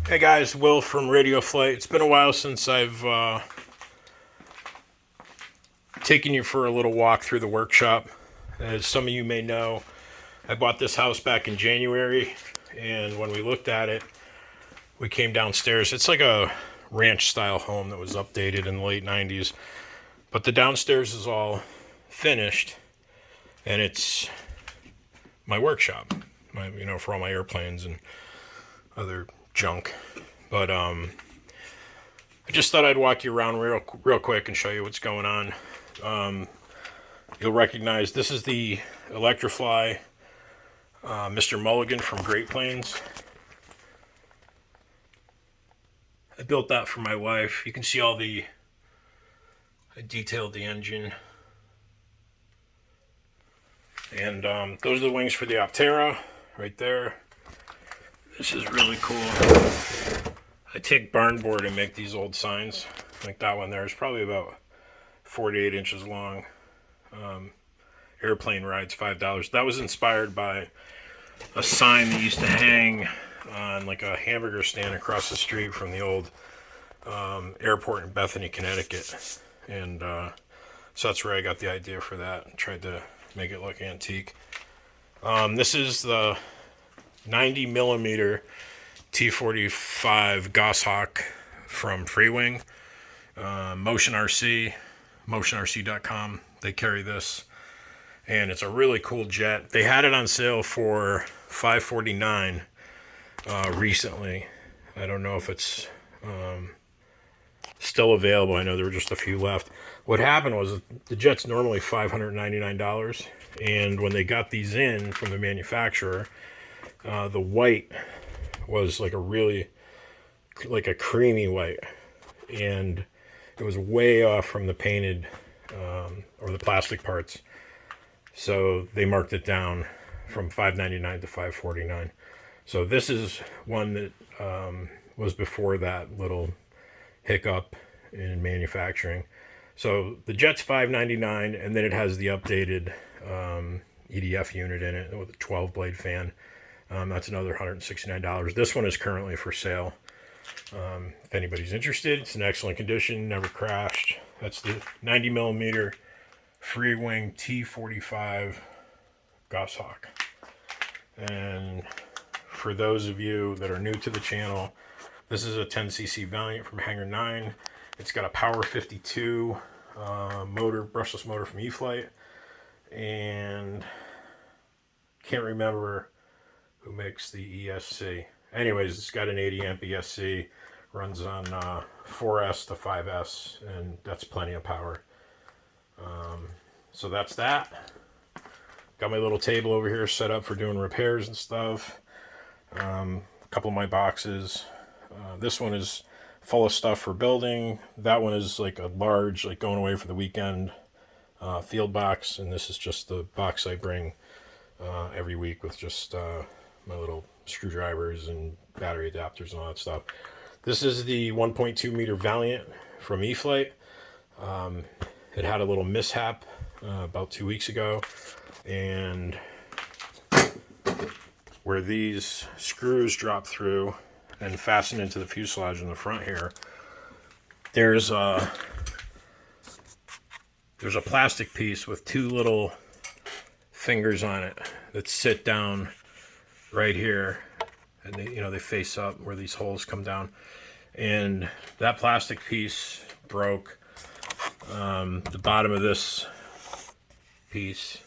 Hey guys, Will from Radio Flight. It's been a while since I've taken you for a little walk through the workshop. As some of you may know, I bought this house back in January, and when we looked at it, we came downstairs. It's like a ranch style home that was updated in the late 90s, but the downstairs is all finished, and it's my workshop, for all my airplanes and other junk. But I just thought I'd walk you around real quick and show you what's going on. You'll recognize this is the Electrofly Mr. Mulligan from Great Plains. I built that for my wife. You can see I detailed the engine. And those are the wings for the Optera right there. This is really cool. I take barn board and make these old signs. Like that one there is probably about 48 inches long. Airplane rides, $5. That was inspired by a sign that used to hang on like a hamburger stand across the street from the old airport in Bethany, Connecticut. And so that's where I got the idea for that. I tried to make it look antique. This is the 90 millimeter T45 Goshawk from Freewing. motionrc.com. They carry this, and it's a really cool jet. They had it on sale for $549 recently. I don't know if it's still available. I know there were just a few left. What happened was the jet's normally $599, and when they got these in from the manufacturer, the white was like a creamy white, and it was way off from the painted or the plastic parts. So they marked it down from $599 to $549. So this is one that was before that little hiccup in manufacturing. So the jet's $599, and then it has the updated EDF unit in it with a 12 blade fan. That's another $169. This one is currently for sale. If anybody's interested, it's in excellent condition, never crashed. That's the 90 millimeter free wing T45 Goshawk. And for those of you that are new to the channel, this is a 10cc Valiant from Hangar 9. It's got a Power 52 motor, brushless motor from E-Flight. And can't remember who makes the ESC. Anyways, it's got an 80 amp ESC, runs on 4S to 5S, and that's plenty of power. So that's that. Got my little table over here set up for doing repairs and stuff. A couple of my boxes. This one is full of stuff for building. That one is like a large, like going away for the weekend field box, and this is just the box I bring every week with just my little screwdrivers and battery adapters and all that stuff. This is the 1.2 meter Valiant from E-Flight. It had a little mishap about 2 weeks ago, and where these screws drop through and fasten into the fuselage in the front here, there's a plastic piece with two little fingers on it that sit down right here, and they face up where these holes come down, and that plastic piece broke. The bottom of this piece,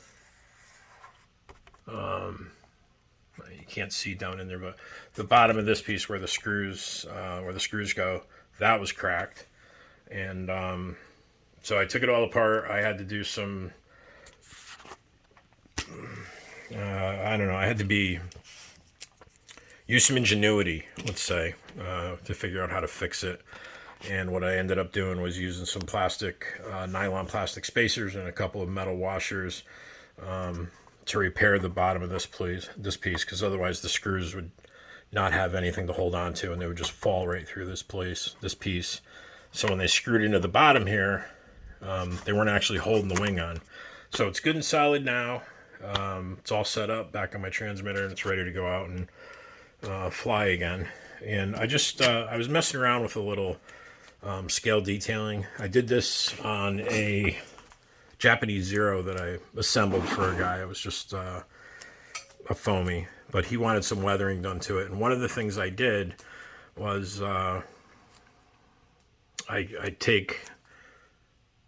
you can't see down in there, but the bottom of this piece where the screws go, that was cracked. And so I took it all apart. I had to do some I had to use some ingenuity, let's say, to figure out how to fix it. And what I ended up doing was using some nylon plastic spacers and a couple of metal washers to repair the bottom of this piece, because otherwise the screws would not have anything to hold on to, and they would just fall right through this piece. So when they screwed into the bottom here, they weren't actually holding the wing on. So it's good and solid now. It's all set up back on my transmitter, and it's ready to go out and fly again. and I just I was messing around with a little scale detailing. I did this on a Japanese Zero that I assembled for a guy. It was just a foamy, but he wanted some weathering done to it. And one of the things I did was I take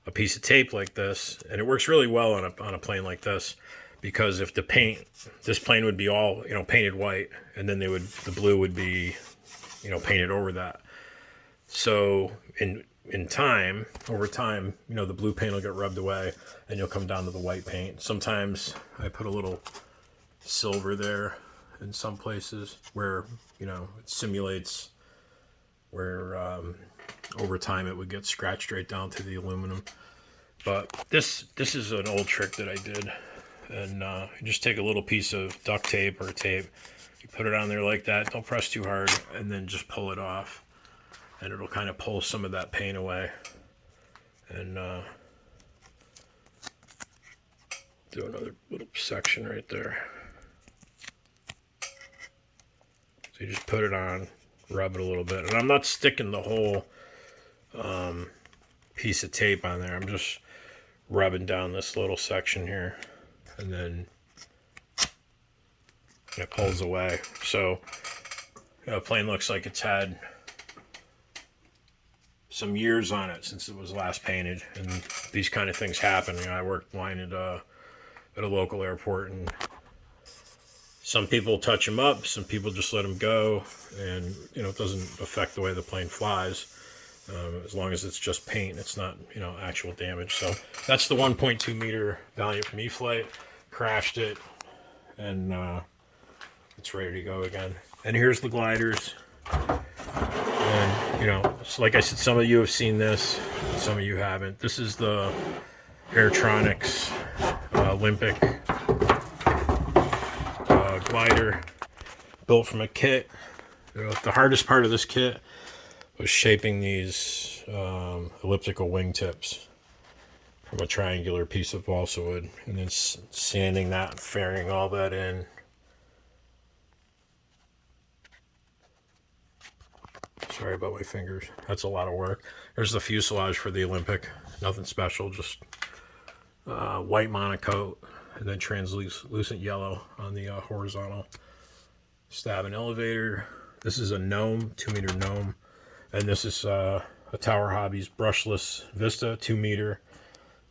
a piece of tape like this, and it works really well on a plane like this, because if this plane would be all, you know, painted white, and then the blue would be, you know, painted over that. So over time, you know, the blue paint will get rubbed away and you'll come down to the white paint. Sometimes I put a little silver there in some places where, you know, it simulates where over time it would get scratched straight down to the aluminum. But this is an old trick that I did. And you just take a little piece of duct tape or tape, you put it on there like that, don't press too hard, and then just pull it off. And it'll kind of pull some of that paint away. And do another little section right there. So you just put it on, rub it a little bit. And I'm not sticking the whole piece of tape on there. I'm just rubbing down this little section here. And then it pulls away. So the plane looks like it's had some years on it since it was last painted, and these kind of things happen. You know, I worked line at a local airport, and some people touch them up, some people just let them go, and you know, it doesn't affect the way the plane flies, as long as it's just paint. It's not, you know, actual damage. So that's the 1.2 meter Valiant from E-flite. Crashed it, and it's ready to go again. And here's the gliders. And, you know, so like I said, some of you have seen this, some of you haven't. This is the Airtronics Olympic glider, built from a kit. You know, the hardest part of this kit was shaping these elliptical wingtips from a triangular piece of balsa wood, and then sanding that and fairing all that in. Sorry about my fingers. That's a lot of work. There's the fuselage for the Olympic. Nothing special, just white monocoat and then translucent yellow on the horizontal stab and elevator. This is a Gnome, 2 meter Gnome. And this is a Tower Hobbies brushless Vista, 2 meter.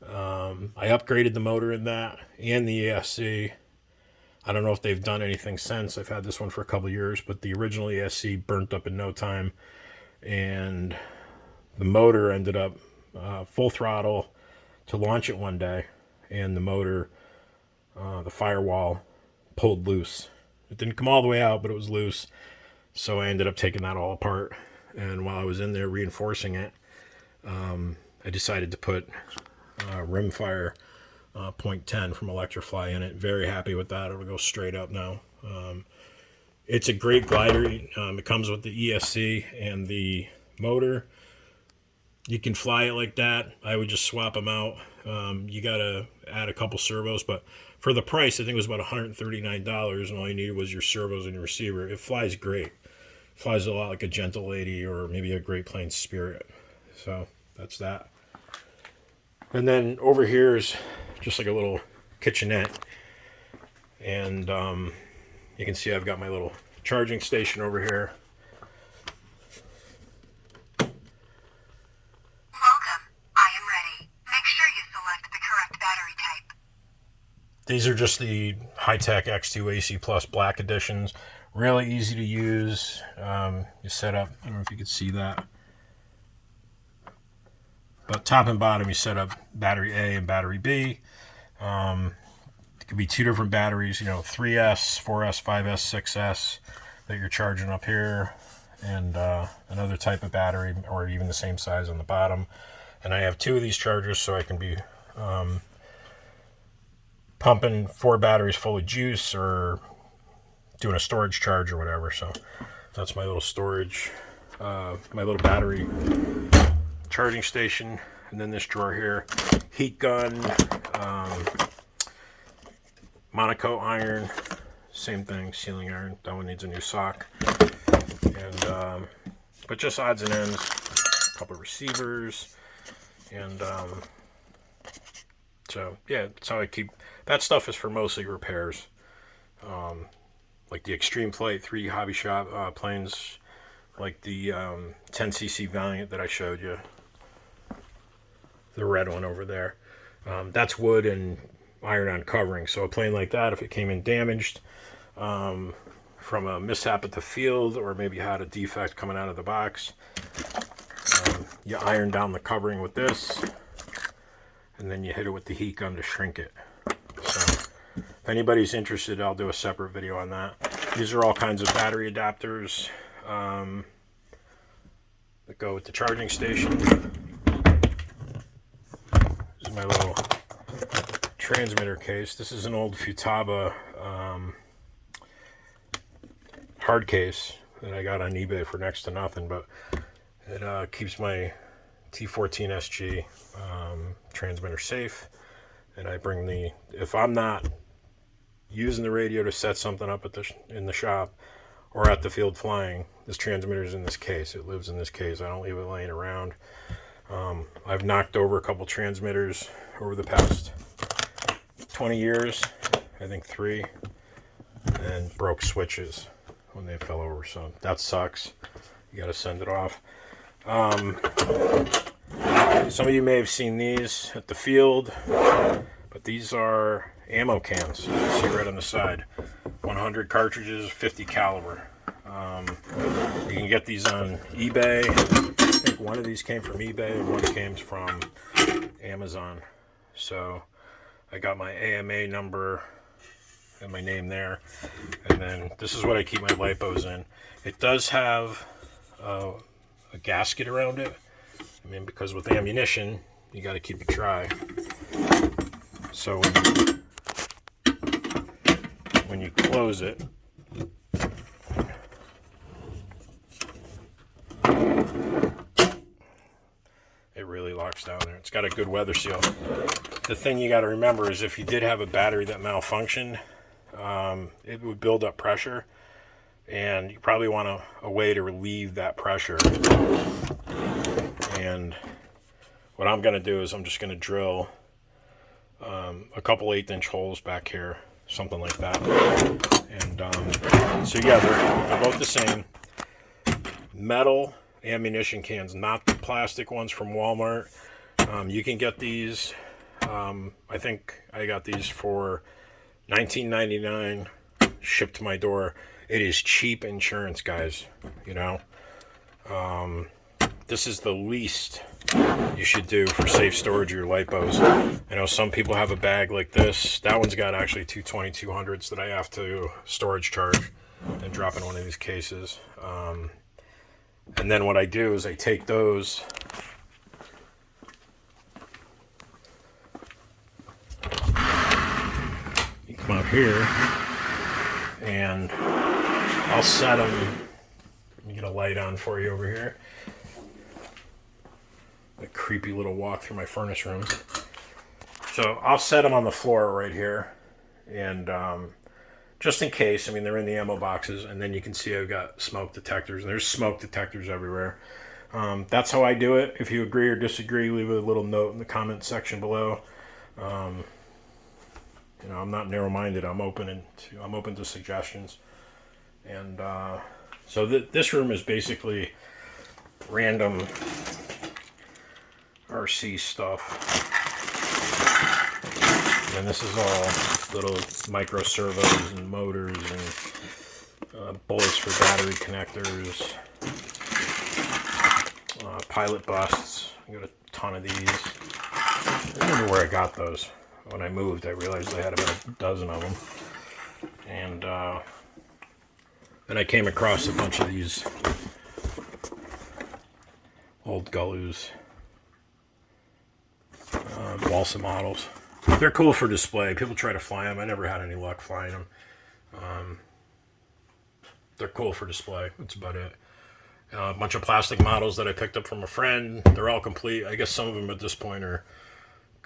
I upgraded the motor in that and the ESC. I don't know if they've done anything since. I've had this one for a couple years, but the original ESC burnt up in no time, and the motor ended up full throttle to launch it one day, and the motor, the firewall, pulled loose. It didn't come all the way out, but it was loose, so I ended up taking that all apart, and while I was in there reinforcing it, I decided to put rimfire .10 from Electrifly in it. Very happy with that. It'll go straight up now. It's a great glider. It comes with the ESC and the motor. You can fly it like that. I would just swap them out. You gotta add a couple servos, but for the price, I think it was about $139, and all you needed was your servos and your receiver. It flies great. It flies a lot like a Gentle Lady or maybe a Great Plains Spirit. So that's that. And then over here is just like a little kitchenette, and you can see I've got my little charging station over here. Welcome. I am ready. Make sure you select the correct battery type. These are just the high-tech X2 AC Plus Black Editions. Really easy to use. You set up, I don't know if you can see that, but top and bottom you set up battery A and battery B. It could be two different batteries, you know, 3S, 4S, 5S, 6S that you're charging up here, and another type of battery, or even the same size on the bottom. And I have two of these chargers, so I can be pumping 4 batteries full of juice or doing a storage charge or whatever. So that's my little storage, my little battery charging station. And then this drawer here, heat gun, monocoat iron, same thing, sealing iron. That one needs a new sock. and but just odds and ends, a couple of receivers, and so yeah, that's how I keep. That stuff is for mostly repairs, like the Extreme Flight 3 hobby shop planes, like the 10cc Valiant that I showed you, the red one over there. That's wood and iron-on covering. So a plane like that, if it came in damaged from a mishap at the field, or maybe had a defect coming out of the box, you iron down the covering with this, and then you hit it with the heat gun to shrink it. So if anybody's interested, I'll do a separate video on that. These are all kinds of battery adapters that go with the charging station. This is my little transmitter case. This is an old Futaba hard case that I got on eBay for next to nothing, but it keeps my T14 SG transmitter safe. And I bring the, if I'm not using the radio to set something up at in the shop or at the field flying, this transmitter is in this case. It lives in this case. I don't leave it laying around. I've knocked over a couple transmitters over the past 20 years, I think 3, and broke switches when they fell over, so that sucks. You gotta send it off. Some of you may have seen these at the field, but these are ammo cans. You see right on the side. 100 cartridges, 50 caliber. You can get these on eBay. I think one of these came from eBay and one came from Amazon. So I got my AMA number and my name there. And then this is what I keep my lipos in. It does have a gasket around it. I mean, because with ammunition, you got to keep it dry. So when you close it, it really locks down there. It's got a good weather seal. The thing you got to remember is if you did have a battery that malfunctioned, it would build up pressure, and you probably want a way to relieve that pressure. And what I'm going to do is I'm just going to drill a couple 1/8-inch holes back here, something like that. And so yeah, they're both the same. Metal ammunition cans, not the plastic ones from Walmart. You can get these. I think I got these for $19.99, shipped to my door. It is cheap insurance, guys. You know, this is the least you should do for safe storage of your lipos. I know some people have a bag like this. That one's got actually two 2200s that I have to storage charge and drop in one of these cases. And then what I do is I take those, you come out here, and I'll set them. Let me get a light on for you over here. A creepy little walk through my furnace room. So I'll set them on the floor right here, and just in case. I mean, they're in the ammo boxes, and then you can see I've got smoke detectors, and there's smoke detectors everywhere. That's how I do it. If you agree or disagree, leave a little note in the comment section below. You know, I'm not narrow-minded. I'm open to suggestions. And so this room is basically random RC stuff. And this is all little micro servos and motors and bullets for battery connectors, pilot busts. I got a ton of these. I remember where I got those. When I moved, I realized I had about a dozen of them. And then I came across a bunch of these old Gulus, balsa models. They're cool for display. People try to fly them. I never had any luck flying them. They're cool for display. That's about it. A bunch of plastic models that I picked up from a friend. They're all complete. I guess some of them at this point are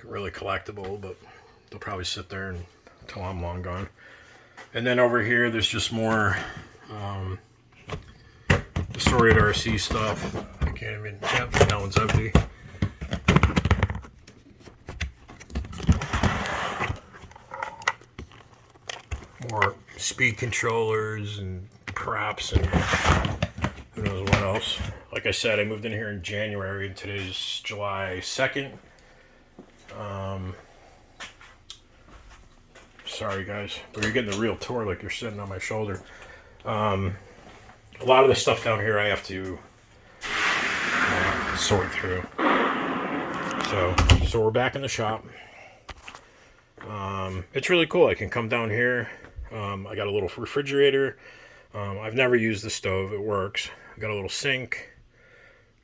really collectible, but they'll probably sit there until I'm long gone. And then over here, there's just more assorted RC stuff. I can't even, yep, that one's empty. More speed controllers and props and who knows what else. Like I said, I moved in here in January and today's July 2nd. Sorry guys, but you're getting the real tour like you're sitting on my shoulder. A lot of the stuff down here I have to sort through. So we're back in the shop. It's really cool. I can come down here. I got a little refrigerator. I've never used the stove. It works. I got a little sink,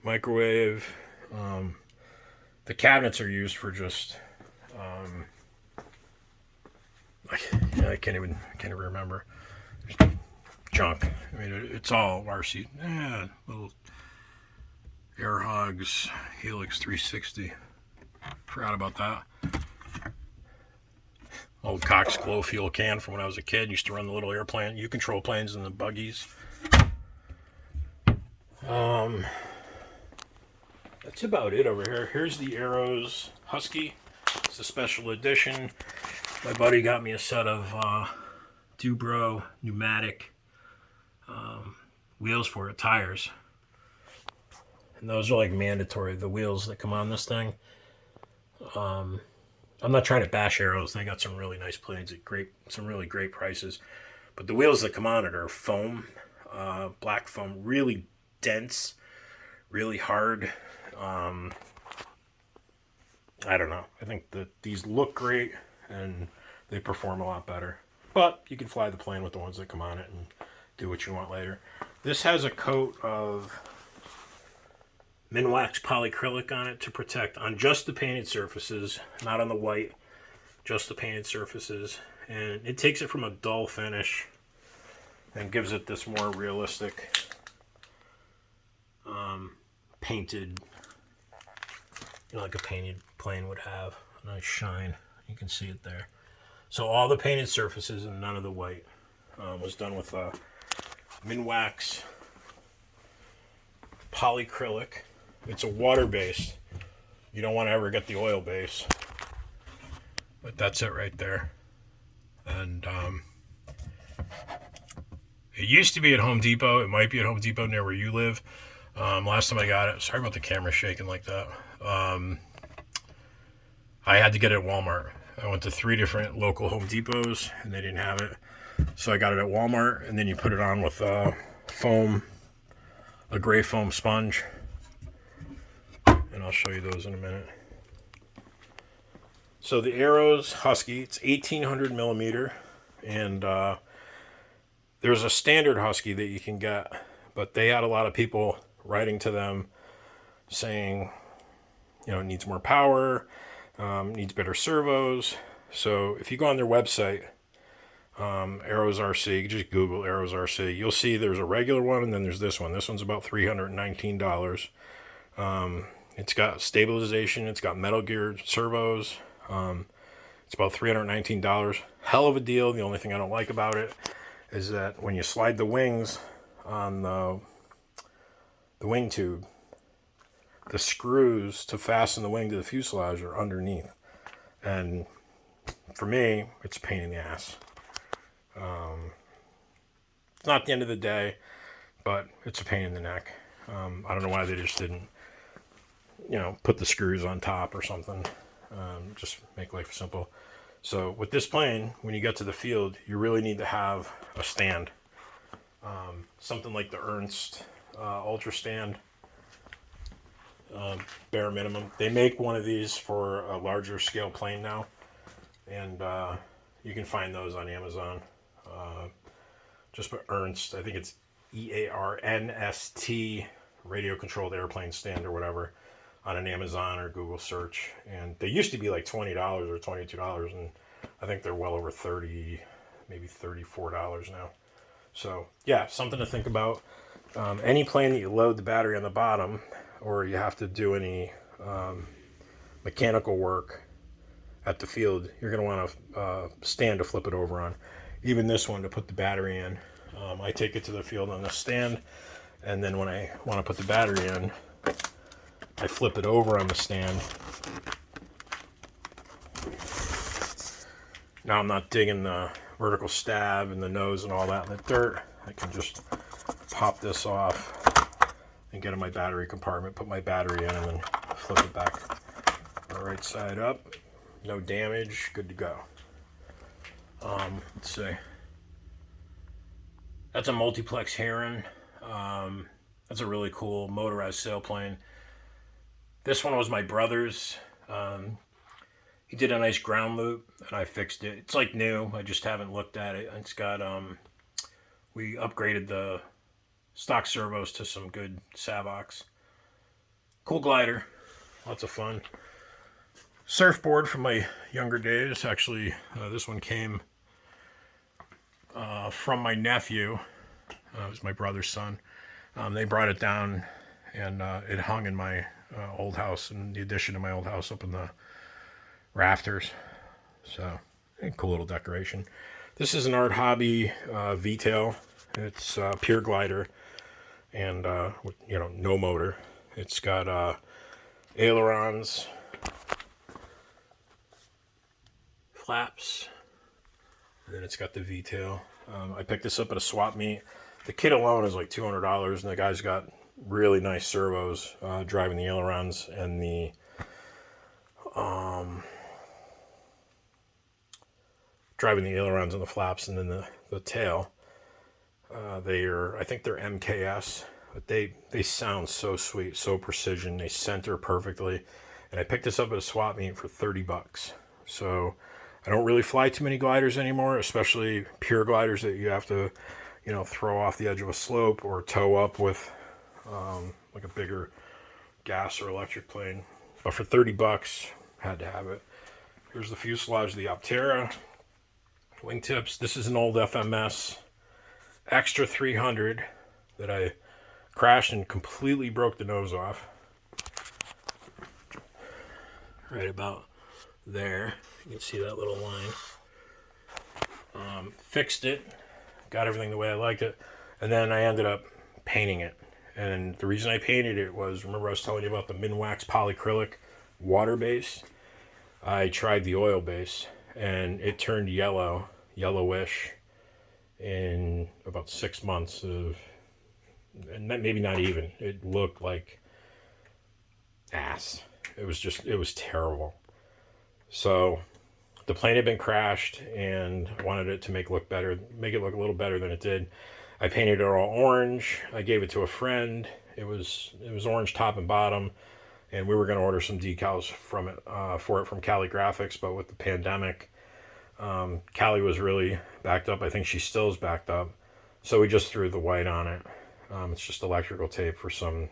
microwave. The cabinets are used for just I can't even remember. Junk. I mean, it's all RC. Little air hogs, Helix 360. Forgot about that. Old Cox glow fuel can from when I was a kid. Used to run the little airplane, U-control planes and the buggies. That's about it over here. Here's the Arrows Husky. It's a special edition. My buddy got me a set of Dubro pneumatic wheels for it, tires. And those are like mandatory, the wheels that come on this thing. I'm not trying to bash Arrows. They got some really nice planes at some really great prices. But the wheels that come on it are foam, black foam, really dense, really hard. I don't know. I think that these look great and they perform a lot better. But you can fly the plane with the ones that come on it and do what you want later. This has a coat of Minwax polyacrylic on it to protect on just the painted surfaces, not on the white, just the painted surfaces. And it takes it from a dull finish and gives it this more realistic painted, like a painted plane would have. A nice shine. You can see it there. So all the painted surfaces and none of the white was done with Minwax polyacrylic. It's a water base. You don't want to ever get the oil base. But that's it right there. And it used to be at Home Depot. It might be at Home Depot near where you live. Last time I got it, sorry about the camera shaking like that. I had to get it at Walmart. I went to 3 different local Home Depots and they didn't have it. So I got it at Walmart, and then you put it on with foam, a gray foam sponge. And I'll show you those in a minute. So the Arrows Husky, it's 1800 millimeter, and there's a standard Husky that you can get, but they had a lot of people writing to them saying, it needs more power, needs better servos. So if you go on their website, Arrows RC, just Google Arrows RC, you'll see there's a regular one and then there's this one. This one's about $319. It's got stabilization, it's got metal geared servos. It's about $319. Hell of a deal. The only thing I don't like about it is that when you slide the wings on the wing tube, the screws to fasten the wing to the fuselage are underneath. And for me, it's a pain in the ass. It's not the end of the day, but it's a pain in the neck. I don't know why they just didn't, put the screws on top or something. Just make life simple. So with this plane, when you get to the field, you really need to have a stand. Something like the Ernst Ultra Stand. Bare minimum. They make one of these for a larger scale plane now. And you can find those on Amazon. Just put Ernst. I think it's EARNST, radio controlled airplane stand or whatever, on an Amazon or Google search. And they used to be like $20 or $22, and I think they're well over $30, maybe $34 now. So yeah, something to think about. Any plane that you load the battery on the bottom, or you have to do any mechanical work at the field, you're going to want a stand to flip it over on. Even this one to put the battery in. I take it to the field on the stand, And then when I want to put the battery in, I flip it over on the stand. Now I'm not digging the vertical stab and the nose and all that in the dirt. I can just pop this off and get in my battery compartment, put my battery in, and then flip it back the right side up. No damage, good to go. Let's see. That's a multiplex Heron. That's a really cool motorized sailplane. This one was my brother's. He did a nice ground loop, and I fixed it. It's like new. I just haven't looked at it. It's got, we upgraded the stock servos to some good Savox. Cool glider. Lots of fun. Surfboard from my younger days. Actually, this one came from my nephew. It was my brother's son. They brought it down, and it hung in my old house, in the addition to my old house up in the rafters. So, cool little decoration. This is an Art Hobby V-tail. It's pure glider, and no motor. It's got ailerons, flaps, and then it's got the V-tail. I picked this up at a swap meet. The kit alone is like $200, and the guy's got really nice servos driving the ailerons and the and the flaps, and then the tail. I think they're MKS, but they sound so sweet, so precision. They center perfectly, and I picked this up at a swap meet for $30. So I don't really fly too many gliders anymore, especially pure gliders that you have to, throw off the edge of a slope or tow up with like a bigger gas or electric plane. But for $30, had to have it. Here's the fuselage of the Optera. Wingtips. This is an old FMS Extra 300 that I crashed and completely broke the nose off. Right about there. You can see that little line. Fixed it. Got everything the way I liked it. And then I ended up painting it. And the reason I painted it was, remember I was telling you about the Minwax polyacrylic water base? I tried the oil base, and it turned yellowish, in about 6 months of, and maybe not even. It looked like ass. It was terrible. So the plane had been crashed, and I wanted it to make it look a little better than it did. I painted it all orange. I gave it to a friend. It was orange top and bottom, and we were going to order some decals from it from Cali Graphics, but with the pandemic, Cali was really backed up. I think she still is backed up, so we just threw the white on it. It's just electrical tape for some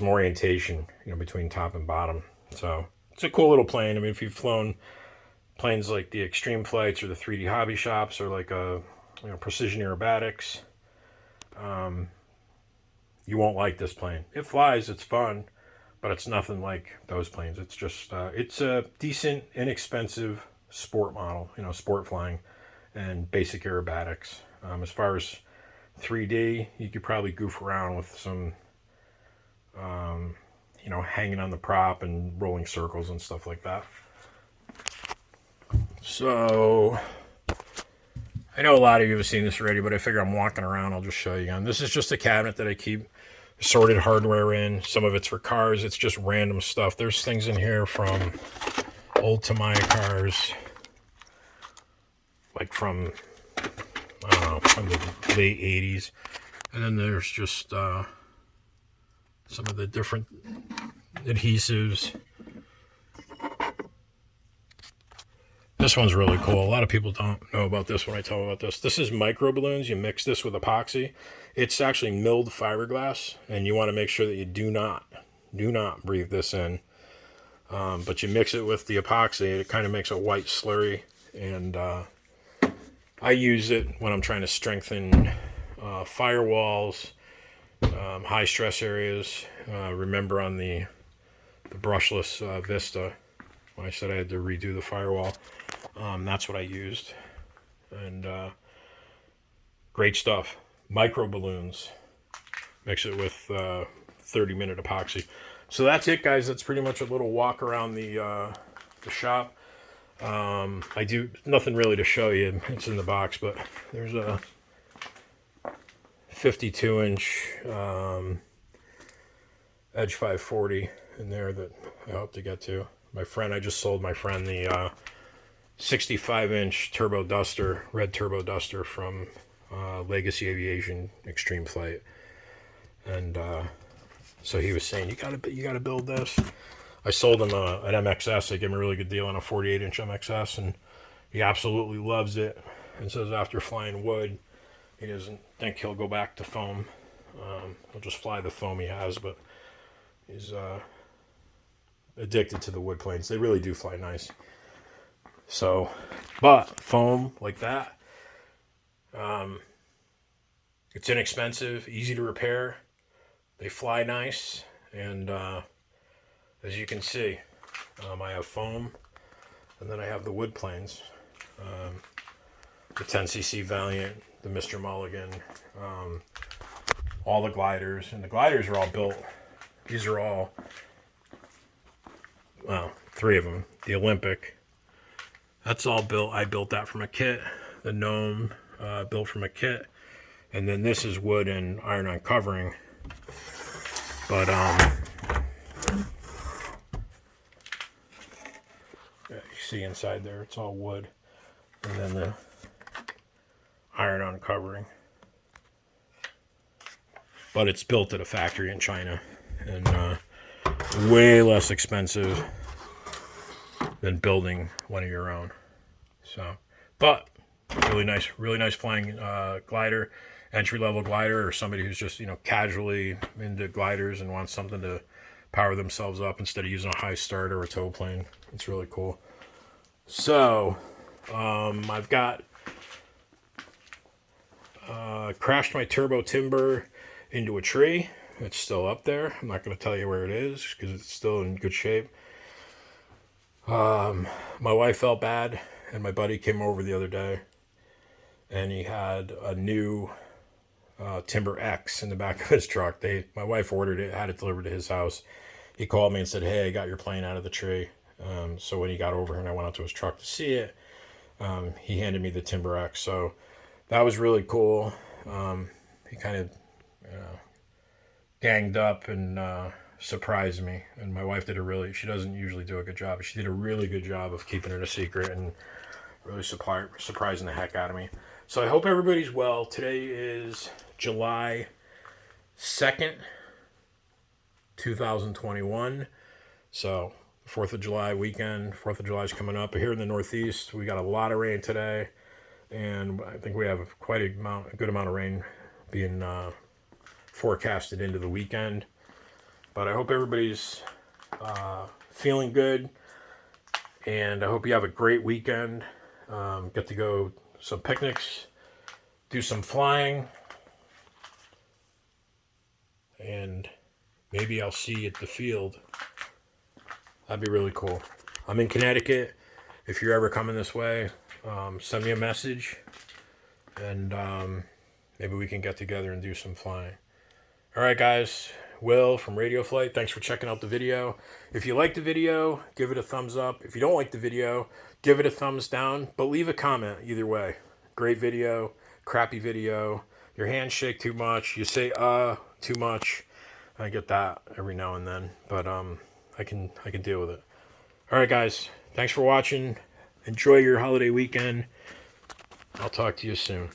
orientation, between top and bottom. So it's a cool little plane. I mean, if you've flown planes like the Extreme Flights or the 3D Hobby Shops or like Precision Aerobatics, you won't like this plane. It flies, it's fun, but it's nothing like those planes. It's just it's a decent, inexpensive sport model, sport flying and basic aerobatics. As far as 3D, you could probably goof around with some hanging on the prop and rolling circles and stuff like that. So I know a lot of you have seen this already, but I figure I'm walking around, I'll just show you again. This is just a cabinet that I keep assorted hardware in. Some of it's for cars. It's just random stuff. There's things in here from old Tamiya cars, like from the late 80s. And then there's just some of the different adhesives. This one's really cool. A lot of people don't know about this when I tell them about this. This is micro balloons. You mix this with epoxy. It's actually milled fiberglass, and you want to make sure that you do not breathe this in. But you mix it with the epoxy, it kind of makes a white slurry, and I use it when I'm trying to strengthen firewalls, high stress areas. Remember on the brushless Vista, when I said I had to redo the firewall, that's what I used. And great stuff. micro balloons. Mix it with 30-minute epoxy. So that's it, guys. That's pretty much a little walk around the shop. I do nothing really to show you. It's in the box, but there's a 52-inch Edge 540 in there that I hope to get to. I just sold my friend the 65-inch turbo duster, red turbo duster from Legacy Aviation Extreme Flight, and so he was saying you gotta build this. I sold him an MXS. I gave him a really good deal on a 48-inch MXS, and he absolutely loves it. And says after flying wood, he doesn't think he'll go back to foam. He'll just fly the foam he has, but he's addicted to the wood planes. They really do fly nice. So, but foam like that, it's inexpensive, easy to repair. They fly nice, and as you can see, I have foam, and then I have the wood planes, the 10cc Valiant, the Mr. Mulligan, all the gliders, and the gliders are all built. These are all, well, 3 of them. The Olympic, that's all built. I built that from a kit. The Gnome, built from a kit, and then this is wood and iron-on covering. But yeah, you see inside there, it's all wood, and then the iron-on covering. But it's built at a factory in China, and way less expensive than building one of your own. So, but really nice flying glider, entry-level glider, or somebody who's just, casually into gliders and wants something to power themselves up instead of using a high start or a tow plane. It's really cool. So, I've got crashed my turbo timber into a tree. It's still up there. I'm not going to tell you where it is because it's still in good shape. My wife felt bad, and my buddy came over the other day, and he had a new Timber X in the back of his truck. My wife ordered it, had it delivered to his house. He called me and said, "Hey, I got your plane out of the tree." So when he got over here and I went out to his truck to see it, he handed me the Timber X. So that was really cool. He kind of ganged up and surprised me. And my wife she doesn't usually do a good job, but she did a really good job of keeping it a secret and really surprising the heck out of me. So I hope everybody's well. Today is July 2nd, 2021. So 4th of July weekend. 4th of July is coming up. Here in the Northeast, we got a lot of rain today, and I think we have quite a good amount of rain being forecasted into the weekend. But I hope everybody's feeling good, and I hope you have a great weekend. Get to go some picnics, do some flying, and maybe I'll see you at the field. That'd be really cool. I'm in Connecticut. If you're ever coming this way, send me a message, and maybe we can get together and do some flying. All right, guys. Will from Radio Flight. Thanks for checking out the video. If you like the video, give it a thumbs up. If you don't like the video, give it a thumbs down. But leave a comment either way. Great video, crappy video. Your hands shake too much. You say too much. I get that every now and then, but I can deal with it. All right, guys. Thanks for watching. Enjoy your holiday weekend. I'll talk to you soon.